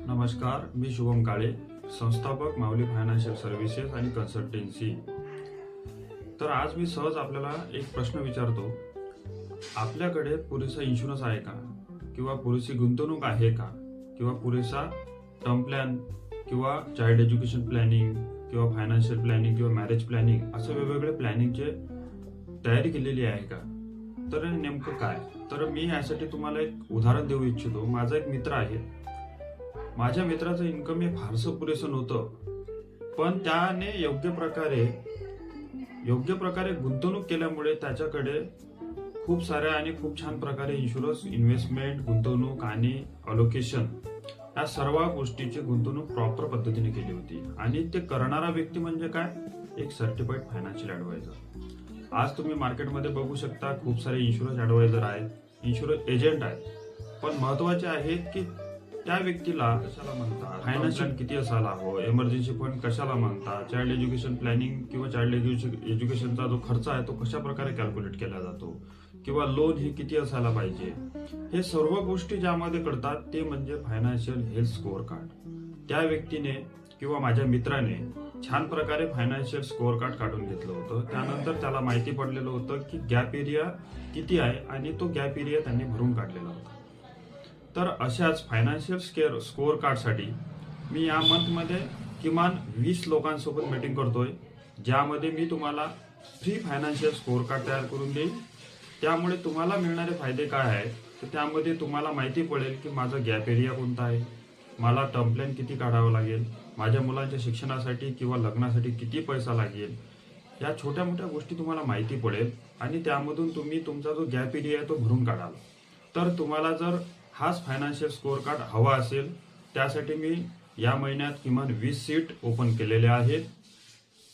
नमस्कार, मी शुभम काळे, संस्थापक माऊली financial services आणि कन्सल्टन्सी। तर आज मी सहज आपल्याला एक प्रश्न विचारतो, आपल्याकडे पुरेसा इन्शुरन्स आहे का, किंवा पुरेशी गुंतवणूक आहे का, किंवा पुरेसा टर्म प्लॅन किंवा चाइल्ड एज्युकेशन प्लॅनिंग किंवा फायनान्शियल प्लॅनिंग किंवा मॅरेज प्लॅनिंग असे वेगवेगळे प्लॅनिंगचे तयारी केलेली आहे का? तर नेमकं काय? तर मी यासाठी तुम्हाला एक उदाहरण देऊ इच्छितो। माझा एक मित्र आहे, माझ्या मित्राचं इन्कम हे फारसं पुरेसं नव्हतं, पण त्याने योग्य प्रकारे गुंतवणूक केल्यामुळे त्याच्याकडे खूप साऱ्या आणि खूप छान प्रकारे इन्शुरन्स, इन्व्हेस्टमेंट, गुंतवणूक आणि अलोकेशन या सर्व गोष्टीची गुंतवणूक प्रॉपर पद्धतीने केली होती। आणि ते करणारा व्यक्ती म्हणजे काय? एक सर्टिफाईड फायनान्शियल ऍडवायझर। आज तुम्ही मार्केटमध्ये बघू शकता, खूप सारे इन्शुरन्स ऍडवायझर आहेत, इन्शुरन्स एजंट आहेत, पण महत्वाचे आहेत की त्या व्यक्तीला कशाला म्हणतात, फायनान्शियल किती असायला हवं, इमर्जन्सी फंड कशाला म्हणतात, चाइल्ड एज्युकेशन प्लॅनिंग किंवा चाइल्ड एज्युकेशनचा जो खर्च आहे तो कशा प्रकारे कॅल्क्युलेट केला जातो, किंवा लोन हे किती असायला पाहिजे, हे सर्व गोष्टी ज्यामध्ये कळतात ते म्हणजे फायनान्शियल हेल्थ स्कोअर कार्ड। त्या व्यक्तीने किंवा माझ्या मित्राने छान प्रकारे फायनान्शियल स्कोअर कार्ड काढून घेतलं होतं। त्यानंतर त्याला माहिती पडलेलं होतं की गॅप एरिया किती आहे आणि तो गॅप एरिया त्यांनी भरून काढलेला होता। तर अशाच फायनान्शियल स्कोअर कार्डसाठी मी या मंथमध्ये किमान 20 लोकांसोबत मीटिंग करतोय, ज्यामध्ये मी तुम्हाला फ्री फायनान्शियल स्कोअर कार्ड तयार करून देईन। त्यामुळे तुम्हाला मिळणारे फायदे काय आहेत, तर त्यामध्ये तुम्हाला माहिती पडेल की माझा गॅप एरिया कोणता आहे, मला टर्म प्लॅन किती काढावं लागेल, माझ्या मुलांच्या शिक्षणासाठी किंवा लग्नासाठी किती पैसा लागेल, या छोट्या मोठ्या गोष्टी तुम्हाला माहिती पडेल आणि त्यामधून तुम्ही तुमचा जो गॅप एरिया आहे तो भरून काढाल। तर तुम्हाला जर हाच फायनान्शियल स्कोअर कार्ड हवा असेल, त्यासाठी मी या महिन्यात किमान 20 सीट ओपन केलेले आहेत।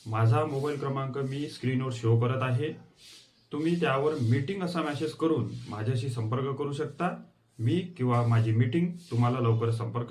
माझा मोबाईल क्रमांक मी स्क्रीनवर शो करत आहे, तुम्ही त्यावर मीटिंग असा मेसेज करून माझ्याशी संपर्क करू शकता। मी किंवा माझी मीटिंग तुम्हाला लवकर संपर्क